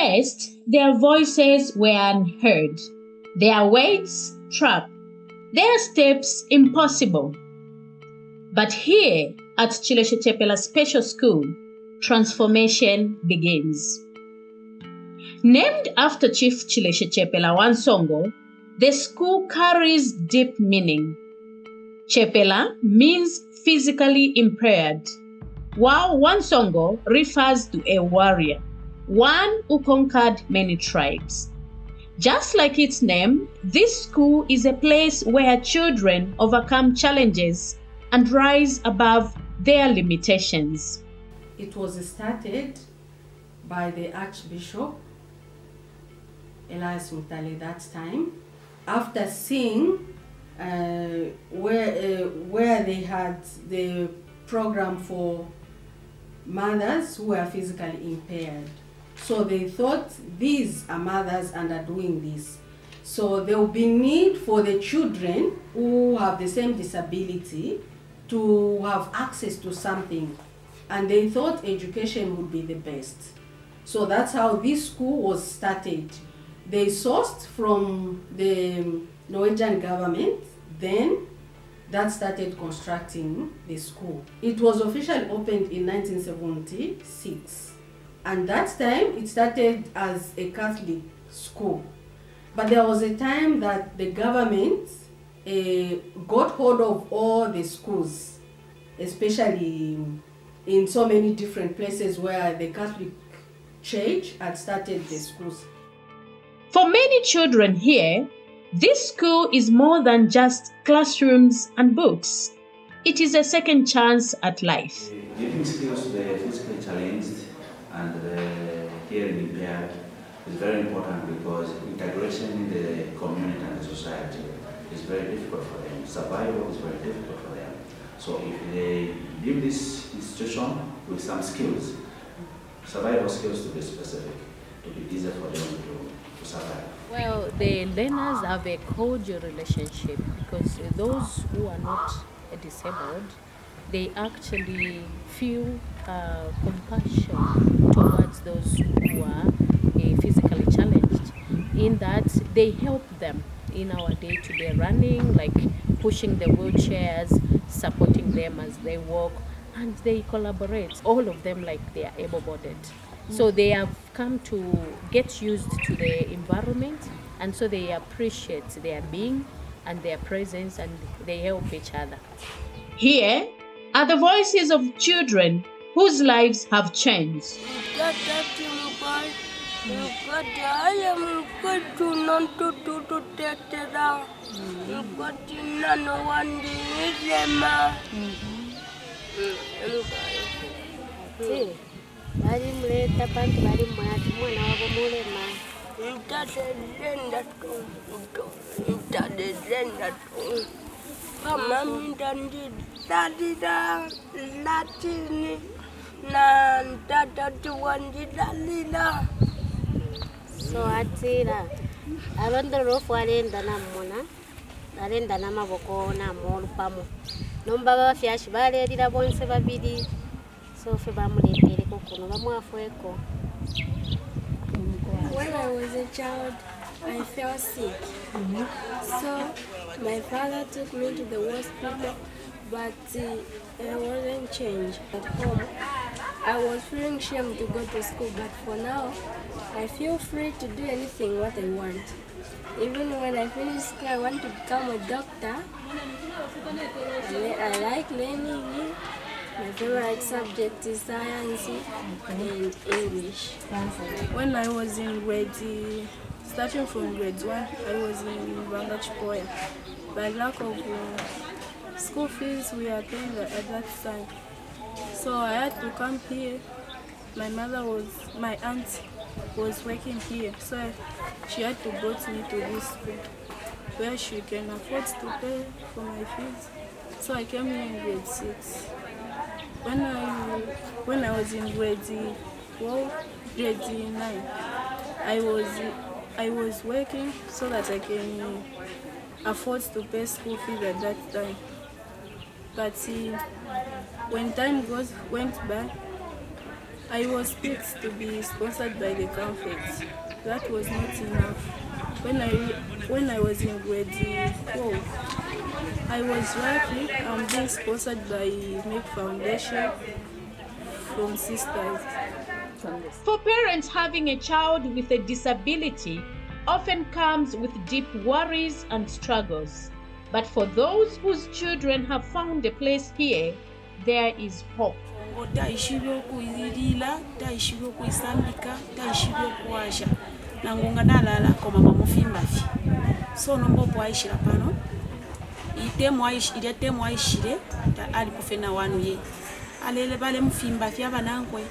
first, their voices were unheard, their weights trapped, their steps impossible. But here at Chileshe Chepele Special School, transformation begins. Named after Chief Chileshe Chepele Wansongo, the school carries deep meaning. Chepele means physically impaired, while Wansongo refers to a warrior, one who conquered many tribes. Just like its name, this school is a place where children overcome challenges and rise above their limitations. It was started by the Archbishop Elias Mutale that time, after seeing where they had the program for mothers who are physically impaired. So they thought these are mothers and are doing this. So there will be need for the children who have the same disability to have access to something. And they thought education would be the best. So that's how this school was started. They sourced from the Norwegian government, then that started constructing the school. It was officially opened in 1976. And that time it started as a Catholic school. But there was a time that the government got hold of all the schools, especially in so many different places where the Catholic Church had started the schools. For many children here, this school is more than just classrooms and books. It is a second chance at life. Giving skills to the physically challenged and the hearing impaired is very important because integration in the community and the society is very difficult for them. Survival is very difficult for them. So if they give this institution with some skills, survival skills to be specific, to be easier for them to survive. Well, the learners have a cordial relationship because those who are not disabled, they actually feel compassion towards those who are physically challenged, in that they help them in our day-to-day running, like pushing the wheelchairs, supporting them as they walk, and they collaborate, all of them like they are able-bodied. So they have come to get used to the environment, and so they appreciate their being and their presence, and they help each other. Here are the voices of children whose lives have changed. Bari muleta bantu bari mwati mwana wabo mulema ntadezenda tu kama ndandidalila latini na ndadatuwandidalila so atira abandorofu alenda namona alenda namaboko namolupamo nomba bafyashi balelira bonse babiri so fe bamulembere kokuno bamwafweko. When I was a child, I fell sick. So my father took me to the hospital, but I wasn't changed. At home, I was feeling shame to go to school, but for now, I feel free to do anything what I want. Even when I finish school, I want to become a doctor. I like learning. My favorite subject is science and English. When I was in starting from grade 1, I was in Chipoya. By lack of school fees, we are paying at that time. So I had to come here. My aunt was working here, so she had to go me to this school where she can afford to pay for my fees. So I came here in grade 6. When I was in grade 9, I was working so that I can afford to pay school fees at that time. But when time went by, I was picked to be sponsored by the conference. That was not enough. When I was in grade 12, I was lucky. I'm being sponsored by Make Foundation from sisters. For parents, having a child with a disability often comes with deep worries and struggles. But for those whose children have found a place here, there is hope. Taishibwa okuilila, taishibwa okuisambika, taishibwa okuwasha. Nangonga nalala kwa mama mufimbafi. So nombo poaishira pano. Ile temu aishire ali kufena wanu ye. Alele bale mufimbafi abanangwe.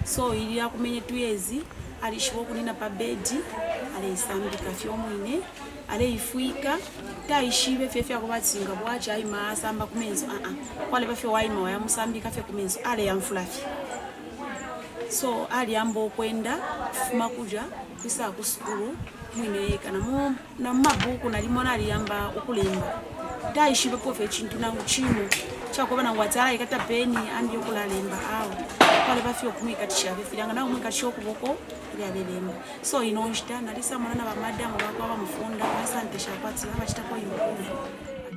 So ili akumenye tuyezi alishibwa kunina pa bedi, ale isambika fyo mwine, ale ifuika. Taishibe fefe akubatsinga bwacha ayima asamba kumenzo kwale bafe wayima waya musambika fe kumenzo ale yamfulafi. So ali ambo kwenda fuma kuja kwisa ku school mwine yeka na mabuku nalimona ali yamba okulemba. Taishibe pofe chintu nangu chino chakoba na watala ikata peni andi okulalemba awo kwale bafe okumika tishabe filanga na umika shokuboko yabelemba. So inonjita nalisa mwana ba madam bakwa bamufunda basante shapati abachita kwa yimukulu.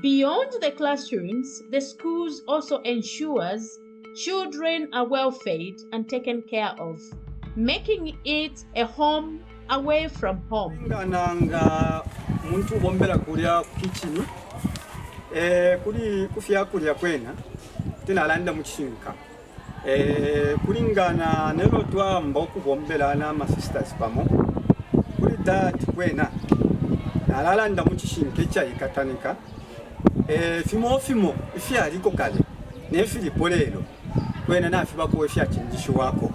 Beyond the classrooms, the schools also ensures children are well fed and taken care of, making it a home away from home. Nanga muntu bombera kulya kitchen kuli kufya kulya kwena tinalanda mu kishinka kulingana nero twamba okubombera na sisters pamo kuli that kwena nalalanda mu kishinka kyayikatanika fimo ifya aliko kale ne Filipo lero kwena nafiba ko ifya kinjisho wako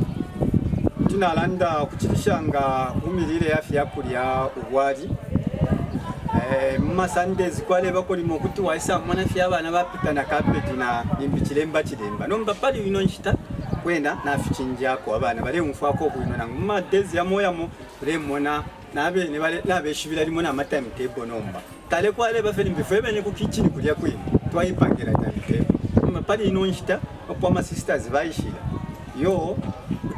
tinalanda kuchilishanga umilire afya kulya ubwali mama Sundays kwale bakoli mokuti waisa mwana fya abana bapita na carpet na imbichilemba nomba pali ino nchita kwenda na fichinjako abana bale mufako kuino na mama Dezi ya moya mo remona nabe ne bale nabe shibira limona time table nomba kale kwale bafeli mbifebe ne ku kitchen kulya kwino twayipangira time table mama pali ino nchita kwa ma sisters bayishira yo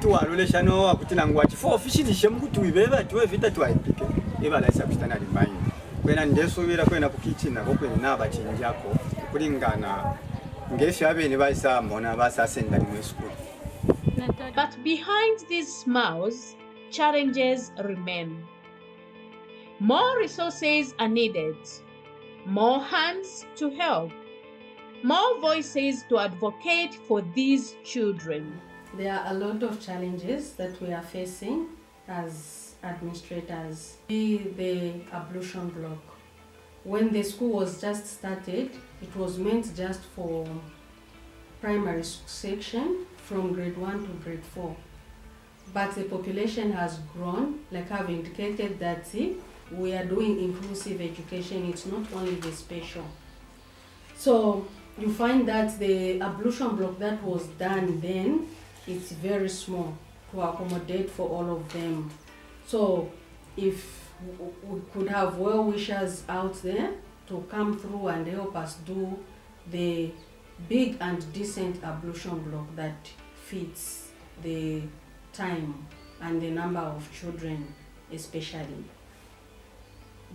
tuwalolesha no akutinangwa chifo officially shemkutu ibeba tuwe vita twayipike ebala sabitana limanyi kwena ndesubira kwena ku kitchen nako kwena nabachinjako kulingana ngeshi abene bayisa mbona basasenda mu school. But behind these smiles, challenges remain. More resources are needed, more hands to help, more voices to advocate for these children. There are a lot of challenges that we are facing as administrators. The ablution block. When the school was just started, it was meant just for primary section from grade 1 to grade 4. But the population has grown, like I've indicated that we are doing inclusive education, it's not only the special. So you find that the ablution block that was done then, it's very small to accommodate for all of them. So if we could have well-wishers out there to come through and help us do the big and decent ablution block that fits the time and the number of children especially.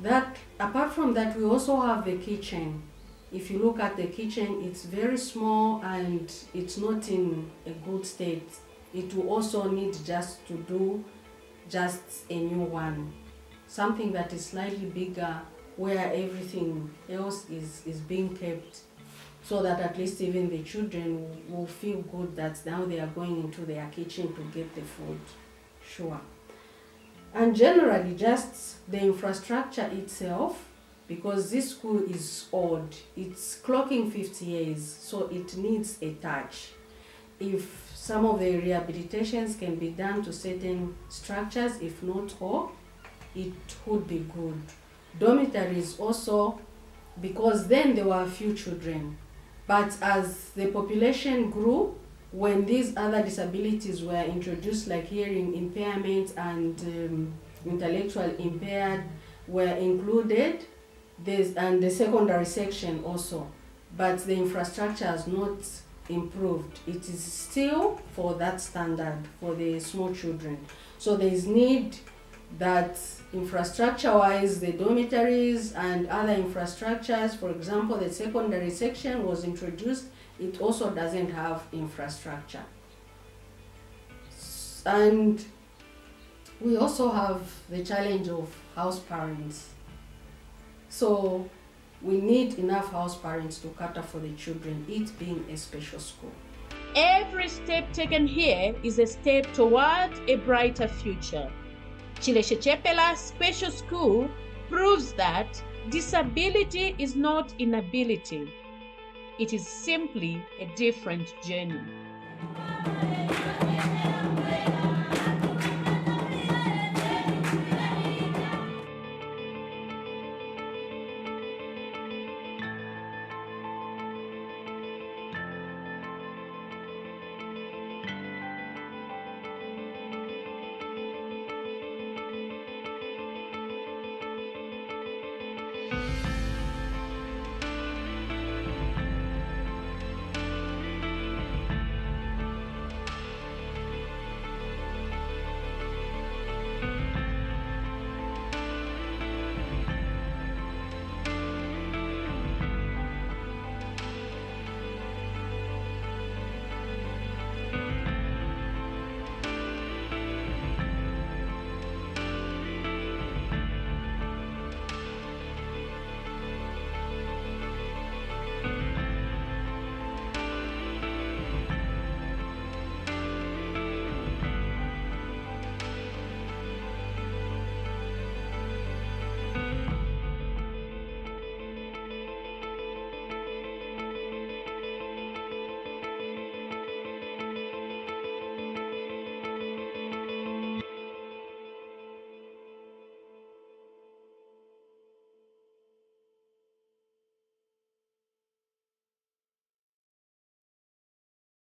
That, apart from that, we also have the kitchen. If you look at the kitchen, it's very small and it's not in a good state. It will also need just to do just a new one. Something that is slightly bigger where everything else is being kept, so that at least even the children will feel good that now they are going into their kitchen to get the food. Sure. And generally just the infrastructure itself, because this school is old, it's clocking 50 years, so it needs a touch. If some of the rehabilitations can be done to certain structures, if not all, it would be good. Dormitories also, because then there were a few children, but as the population grew, when these other disabilities were introduced, like hearing impairment and intellectual impaired were included, and the secondary section also, but the infrastructure has not improved. It is still for that standard for the small children. So there is need that infrastructure-wise, the dormitories and other infrastructures, for example, the secondary section was introduced. It also doesn't have infrastructure. And we also have the challenge of house parents. So we need enough house parents to cater for the children, it being a special school. Every step taken here is a step toward a brighter future. Chileshe Chepele Special School proves that disability is not inability. It is simply a different journey.